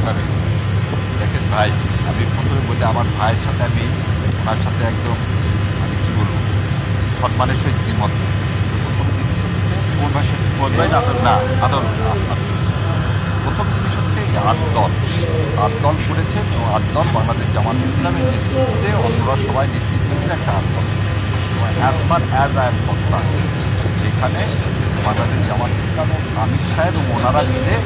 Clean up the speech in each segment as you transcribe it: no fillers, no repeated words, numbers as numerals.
ব্যাপারে দেখেন ভাই, আমি প্রথমে বলি আমার ভাইয়ের সাথে আমি ওনার সাথে একদম মানে কী বলবো সম্মানের সহিত দ্বিমত। প্রথম জিনিস হচ্ছে কোন ভাষা ভাই না আদল প্রথম জিনিস হচ্ছে এই আট দল করেছেন এবং আট দল বাংলাদেশ জামাত ইসলামের নেতৃত্বে অন্যরা সবাই নেতৃত্বের একটা আট দল। As per as I am concern এখানে বাংলাদেশ জামাত ইসলামের আমির সাহেব এবং ওনারা মিলে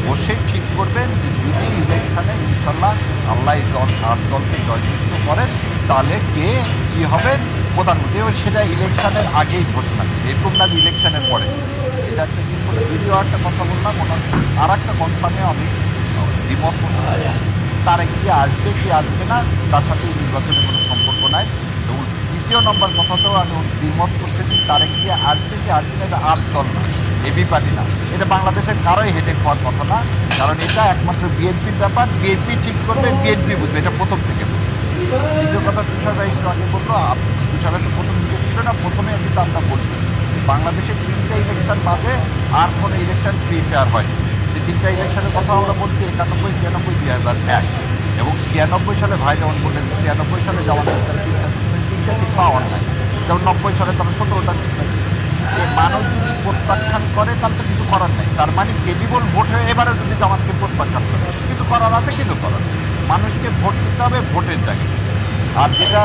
বসে ঠিক করবেন যে যদি ইলেকশনে ইনশাল্লাহ আল্লাহ এই আট দলকে জয়যুক্ত করেন তাহলে কে কী হবেন প্রধানমন্ত্রী। এবার সেটা ইলেকশনের আগেই ঘোষণা করবে, এরকম না যে ইলেকশনের পরে। এটা একটা জিনিস বলে দ্বিতীয় একটা কথা বললাম, ওনার আর একটা কনসার্নে আমি দ্বিমত পোষণ করি। তার কি আসবে কি আসবে না তার সাথে এই নির্বাচনের কোনো সম্পর্ক নাই। এবং দ্বিতীয় নম্বর কথাতেও আমি দ্বিমত করতেছি, তার কি আসবে কি আসবে না এটা আট দল না, এবি পার্টি না, এটা বাংলাদেশের কারোই হেডেক হওয়ার কথা না। কারণ এটা একমাত্র বিএনপির ব্যাপার, বিএনপি ঠিক করবে, বিএনপি বুঝবে, এটা প্রথম থেকে। দ্বিতীয় কথা তুষার ভাই একটু আগে বললো, তুষার ভাই তো প্রথম দিকে ছিল না, প্রথমে কিন্তু আমরা বলছি বাংলাদেশের 3টে ইলেকশন বাদে আর কোনো ইলেকশন ফ্রি ফেয়ার হয়। যে 3টা ইলেকশনের কথা আমরা বলছি 91, 96, 2001 এবং 96 সালে ভাই যেমন বললেন 96 সালে জামাত তিনটা সিট পাওয়া নাই, যেমন 90 সালে তারা 17টা সিট পায়। মানুষ যদি প্রত্যাখ্যান করে তাহলে তো কিছু করার নেই, তার মানে ক্রেডিবল ভোট হয়ে এবারে যদি জামাতকে প্রত্যাখ্যান করে কিছু করার আছে, কিছু করার। মানুষকে ভোট দিতে হবে ভোটের জায়গায়। আর যেটা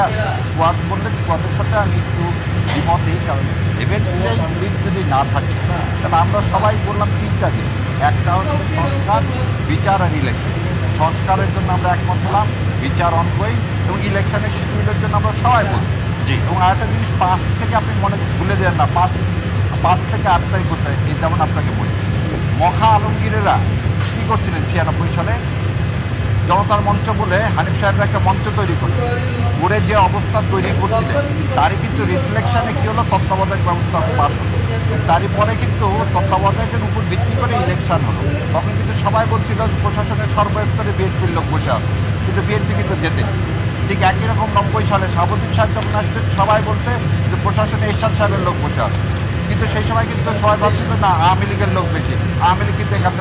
ওয়াদ বললেন, ওয়াদের সাথে আমি একটু দ্বিমতেই, কারণ এভেন্টুয়ালি লিড যদি না থাকে তাহলে আমরা সবাই বললাম 3টা দিন, একটা হচ্ছে সংস্কার, বিচার আর ইলেকশন। সংস্কারের জন্য আমরা একমত হলাম, বিচার অনগোয়িং এবং ইলেকশনের শিডিউলের জন্য আমরা সবাই বলছি জি। এবং আরেকটা জিনিস 5 থেকে আপনি মনে ভুলে দেন না, 5 থেকে 8 তারিখ কোথায়, এই যেমন আপনাকে বলি মখা আলমগীরেরা কী করছিলেন 96 সালে জনতার মঞ্চ বলে হানিফ সাহেবরা একটা মঞ্চ তৈরি করছে, করে যে অবস্থা তৈরি করছিলেন তারই কিন্তু রিফ্লেকশনে কী হলো, তত্ত্বাবধায়ক ব্যবস্থা পাস হলো। তারই পরে কিন্তু তত্ত্বাবধায়কের উপর ভিত্তি করে ইলেকশন হলো। তখন কিন্তু সবাই বলছিল প্রশাসনের সর্বস্তরে বিএনপির লোক বসে আছে, কিন্তু বিএনপি কিন্তু জেতেনি। ঠিক একই রকম 90 সালে শাহাবুদ্দিন সাহেব যখন আসছে সবাই বলছে যে প্রশাসনে এরশাদ সাহেবের লোক বসে আছে, কিন্তু সেই সময় কিন্তু সবাই ভাবছিল না আওয়ামী লীগের লোক বেশি, আওয়ামী লীগ কিন্তু এখানে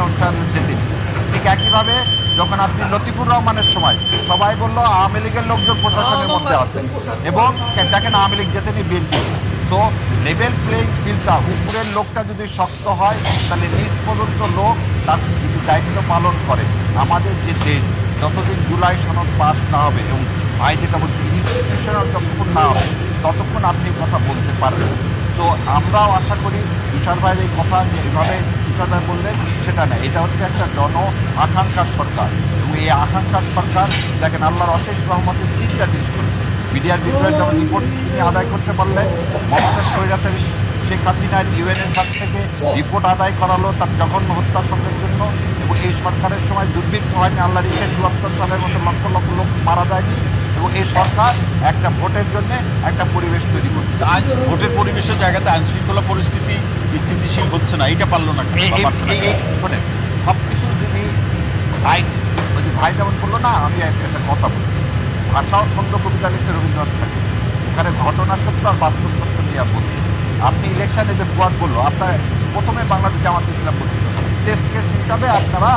জেতেনি। ঠিক একইভাবে যখন আপনি লতিফুর রহমানের সময় সবাই বললো আওয়ামী লীগের লোকজন প্রশাসনের মধ্যে আছে এবং দেখেন আওয়ামী লীগ জেতেনি, বিএনপি। সো লেভেল প্লেইং ফিল্ডটা, উপরের লোকটা যদি শক্ত হয় তাহলে নিচ পর্যন্ত লোক তার যদি দায়িত্ব পালন করে, আমাদের যে দেশ যতদিন জুলাই সনদ পাস না হবে এবং ভাই যেটা বলছি ইনস্টিটিউশনাল যতক্ষণ না হবে ততক্ষণ আপনি কথা বলতে পারবেন। সো আমরাও আশা করি তুষার ভাইয়ের এই কথা যে এভাবে তুষার ভাই বললেন সেটা না, এটা হচ্ছে একটা জন আকাঙ্ক্ষার সরকার এবং এই আকাঙ্ক্ষার সরকার দেখেন আল্লাহর অশেষ রহমতের 3টা জিনিস করে মিডিয়ার বিষয়ে যেমন রিপোর্ট তিনি আদায় করতে পারলেন, মমতাজ স্বৈরাচারী শেখ হাসিনার ইউএনের কাছ থেকে রিপোর্ট আদায় করালো তার জঘন্য হত্যাকাণ্ডের জন্য, এবং এই সরকারের সময় দুর্ভিক্ষ হয়নি, আল্লাহর ইচ্ছে 74 সালের মতো লক্ষ লক্ষ লোক মারা যায়নি, এবং এই সরকার একটা ভোটের জন্য একটা পরিবেশ তৈরি করছে। ভোটের পরিবেশের জায়গাতে আইন শৃঙ্খলা পরিস্থিতি স্থিতিশীল হচ্ছে না, এইটা পারলো না। শোনেন সব কিছু যদি আইন ওই যে ভাই যেমন বললো না, আমি একটা কথা বলি, ভাষা ও ছন্দ কবিতা লিখছে রবীন্দ্রনাথ ঠাকুর, এখানে ঘটনা সত্য আর বাস্তব সত্য নিয়ে বলছে। আপনি ইলেকশানে যে ফুয়াদ বললো, আপনার প্রথমে বাংলাদেশ জামাত ইসলাম বলছিল টেস্ট কেস হিসাবে আপনারা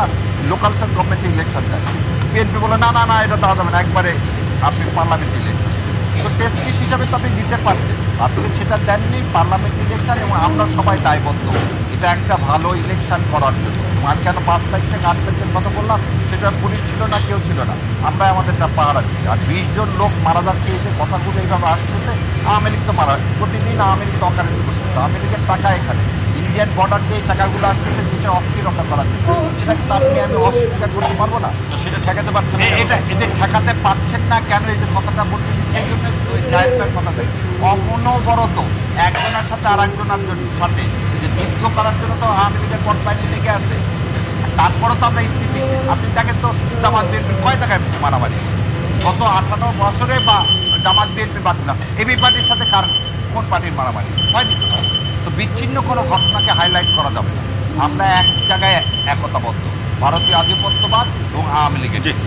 লোকাল গভর্নমেন্টে ইলেকশন দেন, বিএনপি বলে না না না এটা দেওয়া যাবে না, একবারে আপনি পার্লামেন্ট ইলেকশন। তো টেস্ট কেস হিসাবে তো আপনি দিতে পারতেন, আজকে সেটা দেননি, পার্লামেন্ট ইলেকশন এবং আমরা সবাই দায়বদ্ধ এটা একটা ভালো ইলেকশন করার জন্য। আমি কেন 5 তারিখ থেকে 8 তারিখের কথা বললাম, সেটা পুলিশ ছিল না, কেউ ছিল না, আমরা আমাদেরটা পাহারা দিচ্ছি। আর 20 জন লোক মারা যাচ্ছে, এই যে কথাগুলো এইভাবে আসতেছে, আওয়ামী লীগ তো মারা প্রতিদিন আওয়ামী লীগ তো অকারেন্স করতেছে, আওয়ামী লীগের টাকা এখানে ইন্ডিয়ান বর্ডার দিয়ে টাকাগুলো আসতেছে দেশে অস্থিরতা করার জন্য, সেটা কিন্তু আপনি আমি অস্বীকার করতে পারবো না। সেটা ঠেকাতে পারছেন না, এটা এদের ঠেকাতে পারছেন না কেন, এই যে কথাটা বলতেছি সেই জন্য ওই জায়েদের কথাটাই অনবরত একজনের সাথে আর একজনের সাথে যে যুদ্ধ করার জন্য তো আওয়ামী লীগের পট বাহিনী লেগে আছে। তারপরও তো আমরা স্থিতি, আপনি দেখেন তো জামাত বিএনপির কয় জায়গায় মারামারি গত 58 বছরে, বা জামাত বিএনপি বাদ দিলাম, এবি পার্টির সাথে কোন পার্টির মারামারি হয়নি তো। তো বিচ্ছিন্ন কোনো ঘটনাকে হাইলাইট করা যাবে না, আমরা এক জায়গায় একতাবদ্ধ, ভারতীয় আধিপত্যবাদ এবং আওয়ামী লীগের।